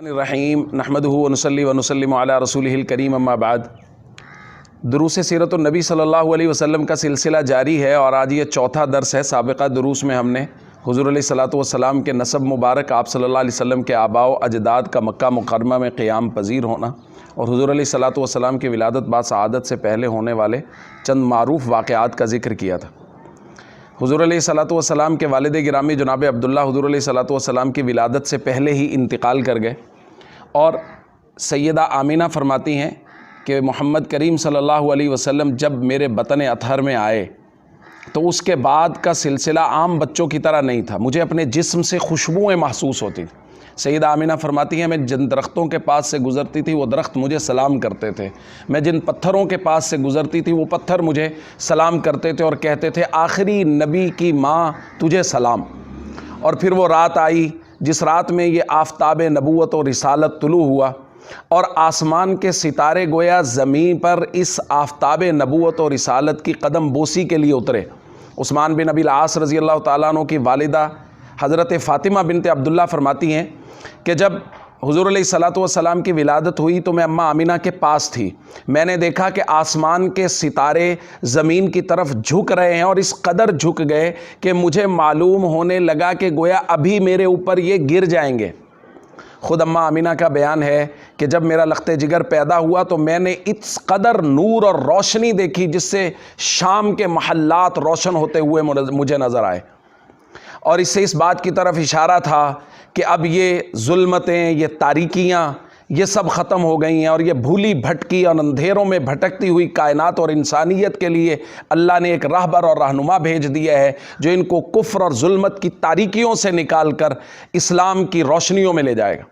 الرحیم نحمدہ ونصلی ونسلم علی رسولہ الکریم اما بعد۔ دروس سیرت النبی صلی اللہ علیہ وسلم کا سلسلہ جاری ہے اور آج یہ چوتھا درس ہے۔ سابقہ دروس میں ہم نے حضور علیہ الصلوۃ والسلام کے نسب مبارک آپ صلی اللہ علیہ وسلم کے آباء و اجداد کا مکہ مکرمہ میں قیام پذیر ہونا اور حضور علیہ الصلوۃ والسلام کی ولادت بعد سعادت سے پہلے ہونے والے چند معروف واقعات کا ذکر کیا تھا۔ حضور علیہ الصلوۃ والسلام کے والد گرامی جناب عبداللہ حضور علیہ الصلوۃ والسلام کی ولادت سے پہلے ہی انتقال کر گئے، اور سیدہ آمینہ فرماتی ہیں کہ محمد کریم صلی اللہ علیہ وسلم جب میرے بطن اطہر میں آئے تو اس کے بعد کا سلسلہ عام بچوں کی طرح نہیں تھا، مجھے اپنے جسم سے خوشبوئیں محسوس ہوتی تھیں۔ سیدہ آمینہ فرماتی ہیں میں جن درختوں کے پاس سے گزرتی تھی وہ درخت مجھے سلام کرتے تھے، میں جن پتھروں کے پاس سے گزرتی تھی وہ پتھر مجھے سلام کرتے تھے اور کہتے تھے آخری نبی کی ماں تجھے سلام۔ اور پھر وہ رات آئی جس رات میں یہ آفتاب نبوت اور رسالت طلوع ہوا اور آسمان کے ستارے گویا زمین پر اس آفتاب نبوت اور رسالت کی قدم بوسی کے لیے اترے۔ عثمان بن ابی العاص رضی اللہ تعالیٰ عنہ کی والدہ حضرت فاطمہ بنت عبداللہ فرماتی ہیں کہ جب حضور علیہ الصلوۃ والسلام کی ولادت ہوئی تو میں اماں آمینہ کے پاس تھی، میں نے دیکھا کہ آسمان کے ستارے زمین کی طرف جھک رہے ہیں اور اس قدر جھک گئے کہ مجھے معلوم ہونے لگا کہ گویا ابھی میرے اوپر یہ گر جائیں گے۔ خود اماں آمینہ کا بیان ہے کہ جب میرا لخت جگر پیدا ہوا تو میں نے اس قدر نور اور روشنی دیکھی جس سے شام کے محلات روشن ہوتے ہوئے مجھے نظر آئے، اور اس سے اس بات کی طرف اشارہ تھا کہ اب یہ ظلمتیں، یہ تاریکیاں یہ سب ختم ہو گئی ہیں اور یہ بھولی بھٹکی اور اندھیروں میں بھٹکتی ہوئی کائنات اور انسانیت کے لیے اللہ نے ایک راہبر اور رہنما بھیج دیا ہے جو ان کو کفر اور ظلمت کی تاریکیوں سے نکال کر اسلام کی روشنیوں میں لے جائے گا۔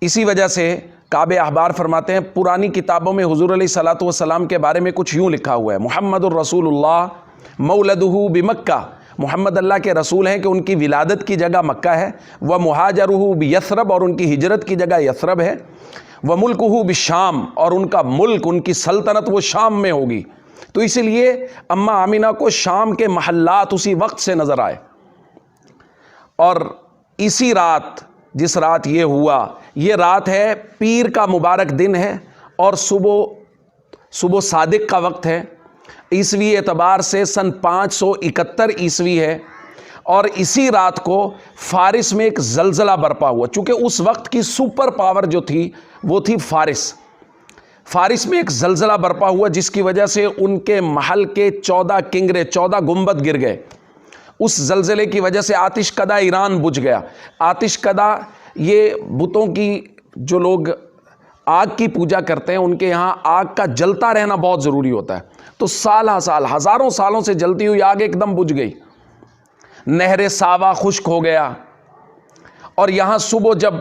اسی وجہ سے کعب احبار فرماتے ہیں پرانی کتابوں میں حضور علیہ الصلوۃ والسلام کے بارے میں کچھ یوں لکھا ہوا ہے، محمد الرسول اللہ مولدہ بمکہ، محمد اللہ کے رسول ہیں کہ ان کی ولادت کی جگہ مکہ ہے، ومہاجرہ بیثرب، اور ان کی ہجرت کی جگہ یثرب ہے، وملکہ بالشام، اور ان کا ملک، ان کی سلطنت وہ شام میں ہوگی۔ تو اسی لیے اماں آمینہ کو شام کے محلات اسی وقت سے نظر آئے، اور اسی رات جس رات یہ ہوا یہ رات ہے پیر کا مبارک دن ہے اور صبح صادق کا وقت ہے، عیسوی اعتبار سے سن 571 عیسوی ہے، اور اسی رات کو فارس میں ایک زلزلہ برپا ہوا، چونکہ اس وقت کی سپر پاور جو تھی وہ تھی فارس میں ایک زلزلہ برپا ہوا جس کی وجہ سے ان کے محل کے 14 کنگرے 14 گنبد گر گئے۔ اس زلزلے کی وجہ سے آتش کدہ ایران بجھ گیا۔ آتش کدہ یہ بتوں کی جو لوگ آگ کی پوجا کرتے ہیں ان کے یہاں آگ کا جلتا رہنا بہت ضروری ہوتا ہے، تو سال ہزاروں سالوں سے جلتی ہوئی آگ ایک دم بجھ گئی، نہر ساوا خشک ہو گیا، اور یہاں صبح جب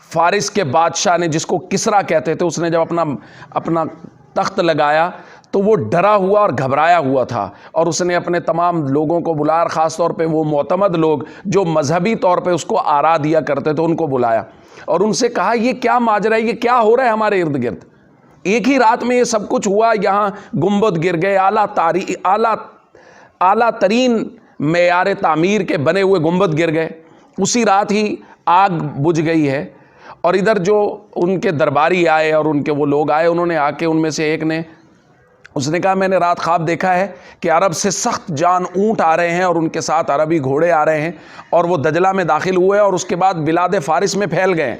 فارس کے بادشاہ نے جس کو کسرا کہتے تھے اس نے جب اپنا تخت لگایا تو وہ ڈرا ہوا اور گھبرایا ہوا تھا، اور اس نے اپنے تمام لوگوں کو بلایا، اور خاص طور پہ وہ معتمد لوگ جو مذہبی طور پہ اس کو آرا دیا کرتے تھے ان کو بلایا اور ان سے کہا یہ کیا ماجرا ہے، یہ کیا ہو رہا ہے ہمارے ارد گرد، ایک ہی رات میں یہ سب کچھ ہوا، یہاں گنبد گر گئے، اعلیٰ ترین معیار تعمیر کے بنے ہوئے گنبد گر گئے، اسی رات ہی آگ بجھ گئی ہے۔ اور ادھر جو ان کے درباری آئے اور ان کے وہ لوگ آئے، انہوں نے آ کے ان میں سے ایک نے اس نے کہا میں نے رات خواب دیکھا ہے کہ عرب سے سخت جان اونٹ آ رہے ہیں اور ان کے ساتھ عربی گھوڑے آ رہے ہیں، اور وہ دجلہ میں داخل ہوئے اور اس کے بعد بلاد فارس میں پھیل گئے۔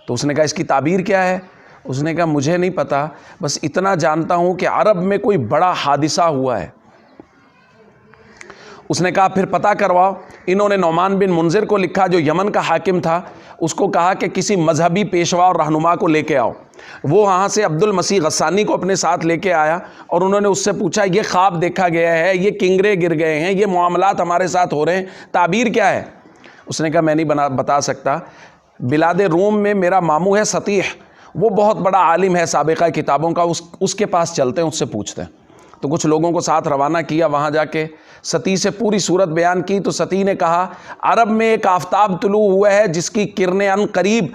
تو اس نے کہا اس کی تعبیر کیا ہے؟ اس نے کہا مجھے نہیں پتا، بس اتنا جانتا ہوں کہ عرب میں کوئی بڑا حادثہ ہوا ہے۔ اس نے کہا پھر پتہ کرواؤ۔ انہوں نے نعمان بن منذر کو لکھا جو یمن کا حاکم تھا، اس کو کہا کہ کسی مذہبی پیشوا اور رہنما کو لے کے آؤ۔ وہ وہاں سے عبد المسیح غسانی کو اپنے ساتھ لے کے آیا اور انہوں نے اس سے پوچھا یہ خواب دیکھا گیا ہے، یہ کنگرے گر گئے ہیں، یہ معاملات ہمارے ساتھ ہو رہے ہیں، تعبیر کیا ہے؟ اس نے کہا میں نہیں بتا سکتا، بلاد روم میں میرا ماموں ہے سطیح، وہ بہت بڑا عالم ہے سابقہ کتابوں کا، اس کے پاس چلتے ہیں، اس سے پوچھتے ہیں۔ تو کچھ لوگوں کو ساتھ روانہ کیا، وہاں جا کے ستی سے پوری صورت بیان کی تو ستی نے کہا عرب میں ایک آفتاب طلوع ہوا ہے جس کی کرنیں ان قریب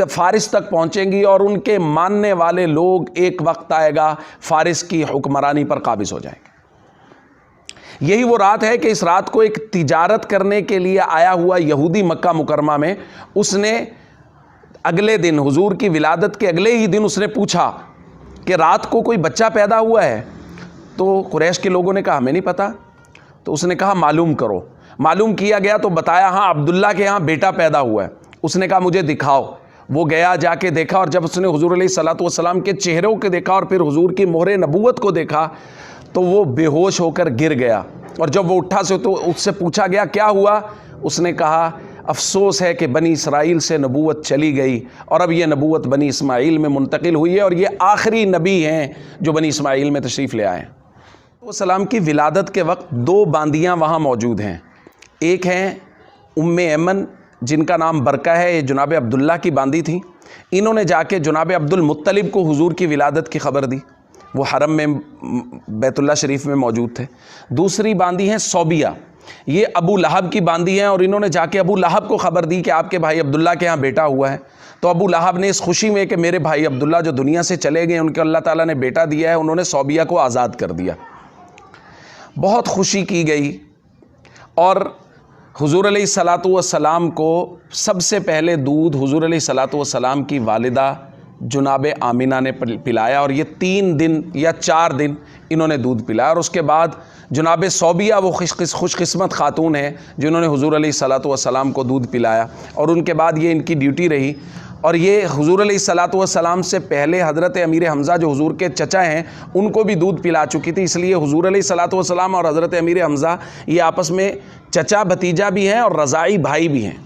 فارس تک پہنچیں گی اور ان کے ماننے والے لوگ ایک وقت آئے گا فارس کی حکمرانی پر قابض ہو جائیں گے۔ یہی وہ رات ہے کہ اس رات کو ایک تجارت کرنے کے لیے آیا ہوا یہودی مکہ مکرمہ میں، اس نے اگلے دن حضور کی ولادت کے اگلے ہی دن اس نے پوچھا کہ رات کو کوئی بچہ پیدا ہوا ہے؟ تو قریش کے لوگوں نے کہا ہمیں نہیں پتا۔ تو اس نے کہا معلوم کرو۔ معلوم کیا گیا تو بتایا ہاں عبداللہ کے ہاں بیٹا پیدا ہوا ہے۔ اس نے کہا مجھے دکھاؤ۔ وہ گیا، جا کے دیکھا، اور جب اس نے حضور علیہ الصلوۃ والسلام کے چہروں کو دیکھا اور پھر حضور کی مہر نبوت کو دیکھا تو وہ بے ہوش ہو کر گر گیا۔ اور جب وہ اٹھا تو اس سے پوچھا گیا کیا ہوا؟ اس نے کہا افسوس ہے کہ بنی اسرائیل سے نبوت چلی گئی اور اب یہ نبوت بنی اسماعیل میں منتقل ہوئی ہے، اور یہ آخری نبی ہیں جو بنی اسماعیل میں تشریف لے آئے ہیں۔ السلام کی ولادت کے وقت دو باندیاں وہاں موجود ہیں، ایک ہیں ام ایمن جن کا نام برکہ ہے، یہ جناب عبداللہ کی باندی تھی۔ انہوں نے جا کے جناب عبد المطلب کو حضور کی ولادت کی خبر دی، وہ حرم میں بیت اللہ شریف میں موجود تھے۔ دوسری باندی ہیں صوبیہ، یہ ابو لہب کی باندی ہیں، اور انہوں نے جا کے ابو لہب کو خبر دی کہ آپ کے بھائی عبداللہ کے ہاں بیٹا ہوا ہے۔ تو ابو لہب نے اس خوشی میں کہ میرے بھائی عبداللہ جو دنیا سے چلے گئے ان کو اللہ تعالیٰ نے بیٹا دیا ہے، انہوں نے صوبیہ کو آزاد کر دیا۔ بہت خوشی کی گئی، اور حضور علیہ الصلوۃ والسلام کو سب سے پہلے دودھ حضور علیہ الصلوۃ والسلام کی والدہ جناب آمینہ نے پلایا، اور یہ 3 دن یا 4 دن انہوں نے دودھ پلایا۔ اور اس کے بعد جناب صوبیہ وہ خوش قسمت خاتون ہیں جنہوں نے حضور علیہ الصلوۃ والسلام کو دودھ پلایا، اور ان کے بعد یہ ان کی ڈیوٹی رہی۔ اور یہ حضور علیہ الصلوۃ والسلام سے پہلے حضرت امیر حمزہ جو حضور کے چچا ہیں ان کو بھی دودھ پلا چکی تھی، اس لیے حضور علیہ الصلوۃ والسلام اور حضرت امیر حمزہ یہ آپس میں چچا بھتیجا بھی ہیں اور رضاعی بھائی بھی ہیں۔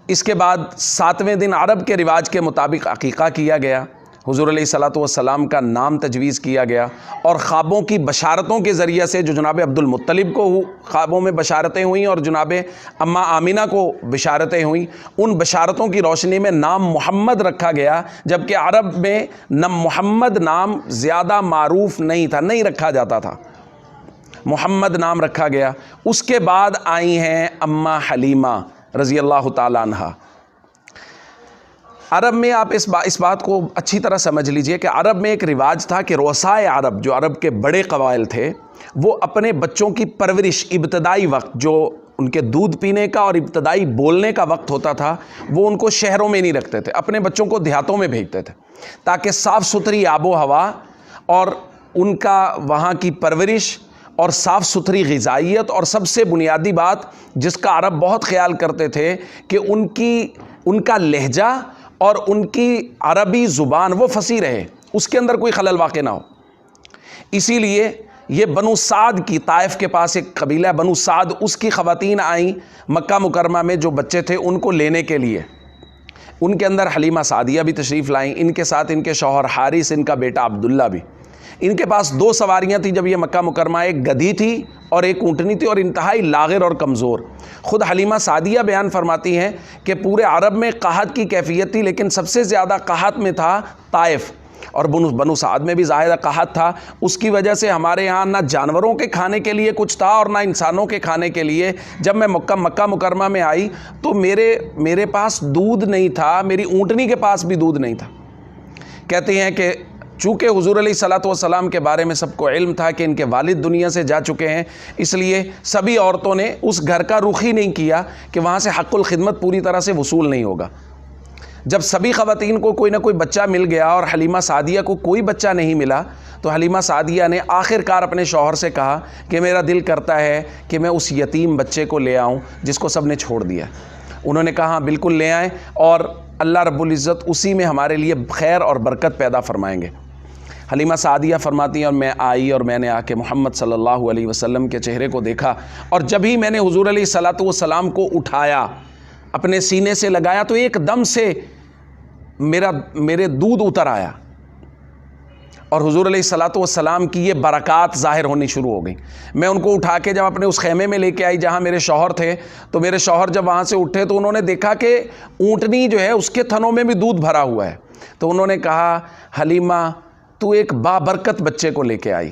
اس کے بعد 7ویں دن عرب کے رواج کے مطابق عقیقہ کیا گیا، حضور علیہ الصلوۃ والسلام کا نام تجویز کیا گیا، اور خوابوں کی بشارتوں کے ذریعے سے جو جناب عبد المطلب کو خوابوں میں بشارتیں ہوئیں اور جناب اماں آمینہ کو بشارتیں ہوئیں، ان بشارتوں کی روشنی میں نام محمد رکھا گیا، جبکہ عرب میں محمد نام زیادہ معروف نہیں تھا، نہیں رکھا جاتا تھا، محمد نام رکھا گیا۔ اس کے بعد آئی ہیں اماں حلیمہ رضی اللہ تعالیٰ عنہ۔ عرب میں آپ اس بات کو اچھی طرح سمجھ لیجئے کہ عرب میں ایک رواج تھا کہ رؤسائے عرب جو عرب کے بڑے قبائل تھے وہ اپنے بچوں کی پرورش ابتدائی وقت جو ان کے دودھ پینے کا اور ابتدائی بولنے کا وقت ہوتا تھا وہ ان کو شہروں میں نہیں رکھتے تھے، اپنے بچوں کو دیہاتوں میں بھیجتے تھے تاکہ صاف ستھری آب و ہوا اور ان کا وہاں کی پرورش اور صاف ستھری غذائیت، اور سب سے بنیادی بات جس کا عرب بہت خیال کرتے تھے کہ ان کا لہجہ اور ان کی عربی زبان وہ فصیح رہے، اس کے اندر کوئی خلل واقع نہ ہو۔ اسی لیے یہ بنو سعد کی، طائف کے پاس ایک قبیلہ بنو سعد، اس کی خواتین آئیں مکہ مکرمہ میں، جو بچے تھے ان کو لینے کے لیے۔ ان کے اندر حلیمہ سعدیہ بھی تشریف لائیں، ان کے ساتھ ان کے شوہر حارث، ان کا بیٹا عبداللہ بھی۔ ان کے پاس 2 سواریاں تھیں جب یہ مکہ مکرمہ، ایک گدھی تھی اور ایک اونٹنی تھی، اور انتہائی لاغر اور کمزور۔ خود حلیمہ سعدیہ بیان فرماتی ہیں کہ پورے عرب میں قحط کی کیفیت تھی، لیکن سب سے زیادہ قحط میں تھا طائف، اور بنو سعد میں بھی ظاہر قحط تھا۔ اس کی وجہ سے ہمارے یہاں نہ جانوروں کے کھانے کے لیے کچھ تھا اور نہ انسانوں کے کھانے کے لیے۔ جب میں مکہ مکرمہ میں آئی تو میرے پاس دودھ نہیں تھا، میری اونٹنی کے پاس بھی دودھ نہیں تھا۔ کہتے ہیں کہ چونکہ حضور علیہ الصلوۃ والسلام کے بارے میں سب کو علم تھا کہ ان کے والد دنیا سے جا چکے ہیں، اس لیے سبھی عورتوں نے اس گھر کا رخ ہی نہیں کیا کہ وہاں سے حق الخدمت پوری طرح سے وصول نہیں ہوگا۔ جب سبھی خواتین کو کوئی نہ کوئی بچہ مل گیا اور حلیمہ سعدیہ کو کوئی بچہ نہیں ملا، تو حلیمہ سعدیہ نے آخر کار اپنے شوہر سے کہا کہ میرا دل کرتا ہے کہ میں اس یتیم بچے کو لے آؤں جس کو سب نے چھوڑ دیا۔ انہوں نے کہا ہاں بالکل لے آئیں، اور اللہ رب العزت اسی میں ہمارے لیے خیر اور برکت پیدا فرمائیں گے۔ حلیمہ سعدیہ فرماتی ہیں اور میں آئی اور میں نے آ کے محمد صلی اللہ علیہ وسلم کے چہرے کو دیکھا، اور جب ہی میں نے حضور علیہ الصلوۃ والسلام کو اٹھایا، اپنے سینے سے لگایا، تو ایک دم سے میرے دودھ اتر آیا، اور حضور علیہ الصلوۃ والسلام کی یہ برکات ظاہر ہونی شروع ہو گئی۔ میں ان کو اٹھا کے جب اپنے اس خیمے میں لے کے آئی جہاں میرے شوہر تھے، تو میرے شوہر جب وہاں سے اٹھے تو انہوں نے دیکھا کہ اونٹنی جو ہے اس کے تھنوں میں بھی دودھ بھرا ہوا ہے۔ تو انہوں نے کہا حلیمہ تو ایک بابرکت بچے کو لے کے آئی۔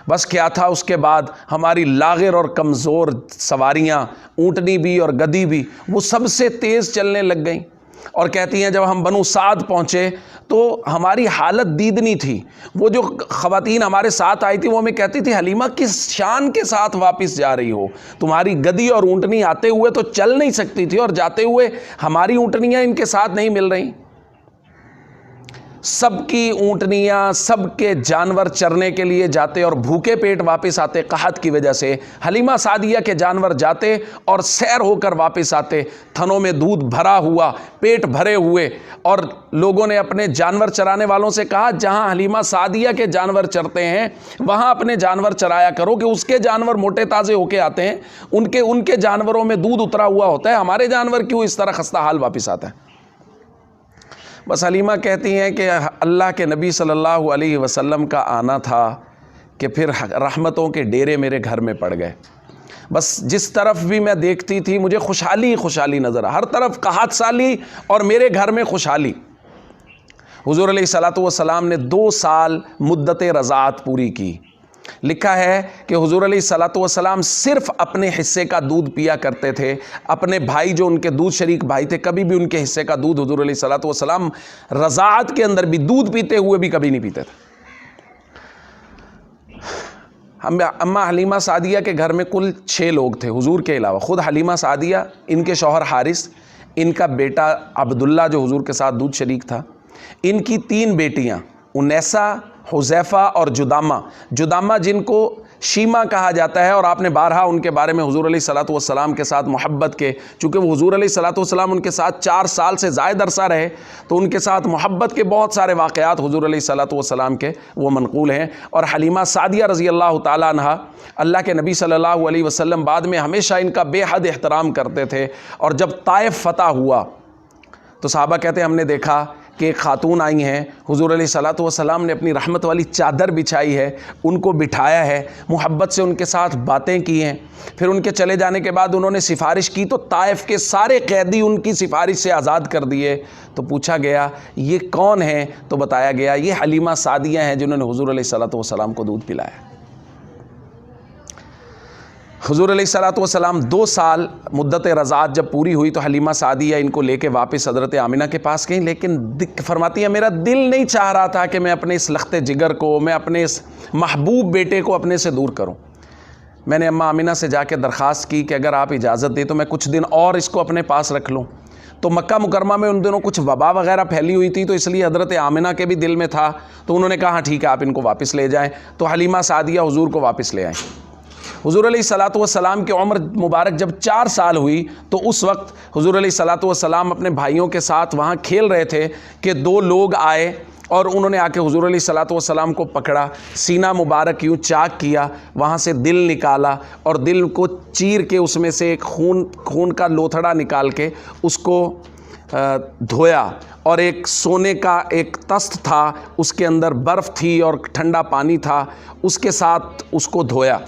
بس کیا تھا اس کے بعد ہماری لاغر اور کمزور سواریاں، اونٹنی بھی اور گدھی بھی، وہ سب سے تیز چلنے لگ گئیں، اور کہتی ہیں جب ہم بنو سعد پہنچے تو ہماری حالت دیدنی تھی. وہ جو خواتین ہمارے ساتھ آئی تھی وہ ہمیں کہتی تھی حلیمہ کس شان کے ساتھ واپس جا رہی ہو, تمہاری گدی اور اونٹنی آتے ہوئے تو چل نہیں سکتی تھی اور جاتے ہوئے ہماری اونٹنیاں ان کے ساتھ نہیں مل رہی. سب کی اونٹنیاں, سب کے جانور چرنے کے لیے جاتے اور بھوکے پیٹ واپس آتے قحط کی وجہ سے. حلیمہ سعدیہ کے جانور جاتے اور سیر ہو کر واپس آتے, تھنوں میں دودھ بھرا ہوا, پیٹ بھرے ہوئے. اور لوگوں نے اپنے جانور چرانے والوں سے کہا جہاں حلیمہ سعدیہ کے جانور چرتے ہیں وہاں اپنے جانور چرایا کرو, کہ اس کے جانور موٹے تازے ہو کے آتے ہیں, ان کے جانوروں میں دودھ اترا ہوا ہوتا ہے, ہمارے جانور کیوں اس طرح خستہ حال واپس آتا ہے. بس حلیمہ کہتی ہیں کہ اللہ کے نبی صلی اللہ علیہ وسلم کا آنا تھا کہ پھر رحمتوں کے ڈیرے میرے گھر میں پڑ گئے. بس جس طرف بھی میں دیکھتی تھی مجھے خوشحالی خوشحالی نظر, ہر طرف قحط سالی اور میرے گھر میں خوشحالی. حضور علیہ الصلوۃ والسلام نے 2 سال مدت رضاعت پوری کی. لکھا ہے کہ حضور علیہ الصلوۃ والسلام صرف اپنے حصے کا دودھ پیا کرتے تھے. اپنے بھائی جو ان کے دودھ شریک بھائی تھے کبھی بھی ان کے حصے کا دودھ حضور علیہ الصلوۃ والسلام رضاعت کے اندر بھی دودھ پیتے ہوئے بھی کبھی نہیں پیتے تھے. اماں حلیمہ سعدیہ کے گھر میں کل 6 لوگ تھے حضور کے علاوہ. خود حلیمہ سعدیہ, ان کے شوہر حارث, ان کا بیٹا عبداللہ جو حضور کے ساتھ دودھ شریک تھا, ان کی 3 بیٹیاں انیسہ, حذیفہ اور جدامہ جن کو شیما کہا جاتا ہے. اور آپ نے بارہا ان کے بارے میں حضور علیہ الصلوۃ والسلام کے ساتھ محبت کے, چونکہ وہ حضور علیہ الصلوۃ والسلام ان کے ساتھ 4 سال سے زائد عرصہ رہے تو ان کے ساتھ محبت کے بہت سارے واقعات حضور علیہ الصلوۃ والسلام کے وہ منقول ہیں. اور حلیمہ سعدیہ رضی اللہ تعالیٰ عنہا, اللہ کے نبی صلی اللہ علیہ وسلم بعد میں ہمیشہ ان کا بے حد احترام کرتے تھے. اور جب طائف فتح ہوا تو صحابہ کہتے ہیں ہم نے دیکھا کہ ایک خاتون آئی ہیں, حضور علیہ الصلوۃ والسلام نے اپنی رحمت والی چادر بچھائی ہے, ان کو بٹھایا ہے, محبت سے ان کے ساتھ باتیں کی ہیں. پھر ان کے چلے جانے کے بعد انہوں نے سفارش کی تو طائف کے سارے قیدی ان کی سفارش سے آزاد کر دیے. تو پوچھا گیا یہ کون ہیں, تو بتایا گیا یہ حلیمہ سعدیہ ہیں جنہوں نے حضور علیہ الصلوۃ والسلام کو دودھ پلایا. حضور علیہ الصلوۃ والسلام 2 سال مدت رضاعت جب پوری ہوئی تو حلیمہ سعدیہ ان کو لے کے واپس حضرت آمنہ کے پاس گئیں. لیکن فرماتی ہیں میرا دل نہیں چاہ رہا تھا کہ میں اپنے اس لخت جگر کو, میں اپنے اس محبوب بیٹے کو اپنے سے دور کروں. میں نے اماں آمنہ سے جا کے درخواست کی کہ اگر آپ اجازت دیں تو میں کچھ دن اور اس کو اپنے پاس رکھ لوں. تو مکہ مکرمہ میں ان دنوں کچھ وبا وغیرہ پھیلی ہوئی تھی تو اس لیے حضرت آمنہ کے بھی دل میں تھا, تو انہوں نے کہا ہاں ٹھیک ہے آپ ان کو واپس لے جائیں. تو حلیمہ سعدیہ حضور کو واپس لے آئیں. حضور علیہ الصلوۃ والسلام کی عمر مبارک جب 4 سال ہوئی تو اس وقت حضور علیہ الصلوۃ والسلام اپنے بھائیوں کے ساتھ وہاں کھیل رہے تھے کہ 2 لوگ آئے اور انہوں نے آ کے حضور علیہ الصلوۃ والسلام کو پکڑا, سینہ مبارک یوں چاک کیا, وہاں سے دل نکالا اور دل کو چیر کے اس میں سے ایک خون کا لوتھڑا نکال کے اس کو دھویا. اور ایک سونے کا ایک تست تھا, اس کے اندر برف تھی اور ٹھنڈا پانی تھا, اس کے ساتھ اس کو دھویا.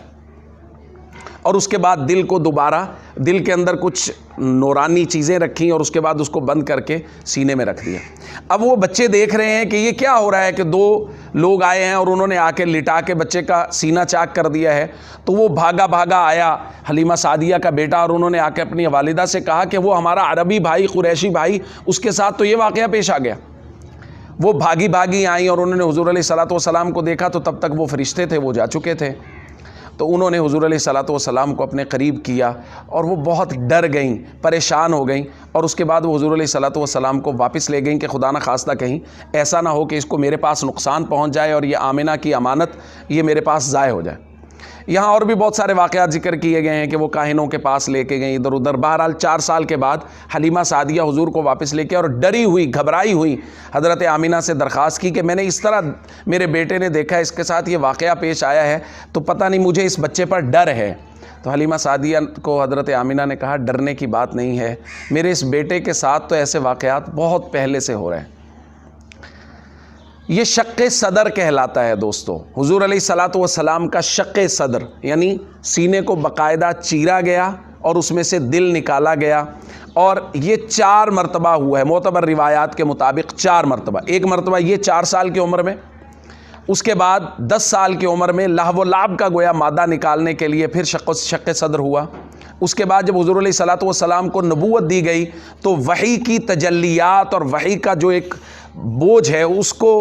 اور اس کے بعد دل کو دوبارہ دل کے اندر کچھ نورانی چیزیں رکھیں اور اس کے بعد اس کو بند کر کے سینے میں رکھ دیا. اب وہ بچے دیکھ رہے ہیں کہ یہ کیا ہو رہا ہے کہ 2 لوگ آئے ہیں اور انہوں نے آ کے لٹا کے بچے کا سینہ چاک کر دیا ہے. تو وہ بھاگا آیا حلیمہ سعدیہ کا بیٹا اور انہوں نے آ کے اپنی والدہ سے کہا کہ وہ ہمارا عربی بھائی, قریشی بھائی, اس کے ساتھ تو یہ واقعہ پیش آ گیا. وہ بھاگی آئیں اور انہوں نے حضور علیہ الصلوۃ والسلام کو دیکھا تو تب تک وہ فرشتے تھے, وہ جا چکے تھے. تو انہوں نے حضور علیہ الصلوۃ والسلام کو اپنے قریب کیا اور وہ بہت ڈر گئیں, پریشان ہو گئیں. اور اس کے بعد وہ حضور علیہ الصلوۃ والسلام کو واپس لے گئیں کہ خدا نہ خواستہ کہیں ایسا نہ ہو کہ اس کو میرے پاس نقصان پہنچ جائے اور یہ آمنہ کی امانت یہ میرے پاس ضائع ہو جائے. یہاں اور بھی بہت سارے واقعات ذکر کیے گئے ہیں کہ وہ کاہنوں کے پاس لے کے گئیں ادھر ادھر. بہرحال 4 سال کے بعد حلیمہ سعدیہ حضور کو واپس لے کے اور ڈری ہوئی, گھبرائی ہوئی حضرت آمنہ سے درخواست کی کہ میں نے اس طرح میرے بیٹے نے دیکھا اس کے ساتھ یہ واقعہ پیش آیا ہے تو پتہ نہیں مجھے اس بچے پر ڈر ہے. تو حلیمہ سعدیہ کو حضرت آمنہ نے کہا ڈرنے کی بات نہیں ہے, میرے اس بیٹے کے ساتھ تو ایسے واقعات بہت پہلے سے ہو رہے ہیں. یہ شق صدر کہلاتا ہے دوستو. حضور علیہ الصلوۃ والسلام کا شق صدر یعنی سینے کو باقاعدہ چیرا گیا اور اس میں سے دل نکالا گیا. اور یہ 4 مرتبہ ہوا ہے معتبر روایات کے مطابق. 4 مرتبہ. ایک مرتبہ یہ 4 سال کی عمر میں, اس کے بعد 10 سال کی عمر میں لہو و لعب کا گویا مادہ نکالنے کے لیے پھر شق صدر ہوا. اس کے بعد جب حضور علیہ الصلوۃ والسلام کو نبوت دی گئی تو وحی کی تجلیات اور وحی کا جو ایک بوجھ ہے اس کو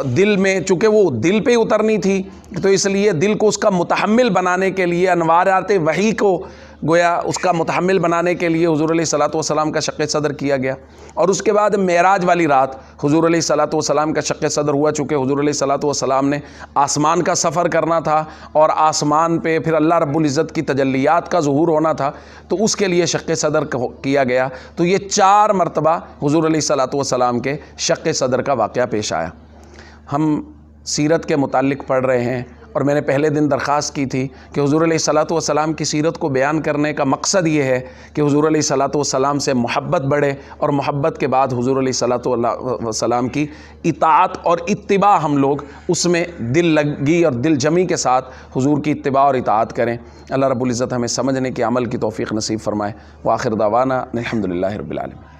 دل میں، چونکہ وہ دل پہ ہی اترنی تھی، تو اس لیے دل کو اس کا متحمل بنانے کے لیے، انوارات وحی کو گویا اس کا متحمل بنانے کے لیے حضور علیہ الصلوۃ والسلام کا شق صدر کیا گیا۔ اور اس کے بعد معراج والی رات حضور علیہ الصلوۃ والسلام کا شق صدر ہوا، چونکہ حضور علیہ الصلوۃ والسلام نے آسمان کا سفر کرنا تھا اور آسمان پہ پھر اللہ رب العزت کی تجلیات کا ظہور ہونا تھا، تو اس کے لیے شق صدر کیا گیا۔ تو یہ 4 مرتبہ حضور علیہ الصلوۃ والسلام کے شق صدر کا واقعہ پیش آیا۔ ہم سیرت کے متعلق پڑھ رہے ہیں، اور میں نے پہلے دن درخواست کی تھی کہ حضور علیہ الصلوۃ والسلام کی سیرت کو بیان کرنے کا مقصد یہ ہے کہ حضور علیہ الصلوۃ والسلام سے محبت بڑھے، اور محبت کے بعد حضور علیہ الصلوۃ والسلام کی اطاعت اور اتباع ہم لوگ اس میں دل لگی اور دل جمی کے ساتھ حضور کی اتباع اور اطاعت کریں۔ اللہ رب العزت ہمیں سمجھنے کی، عمل کی توفیق نصیب فرمائے۔ وآخر دعوانا الحمدللہ رب العالمین۔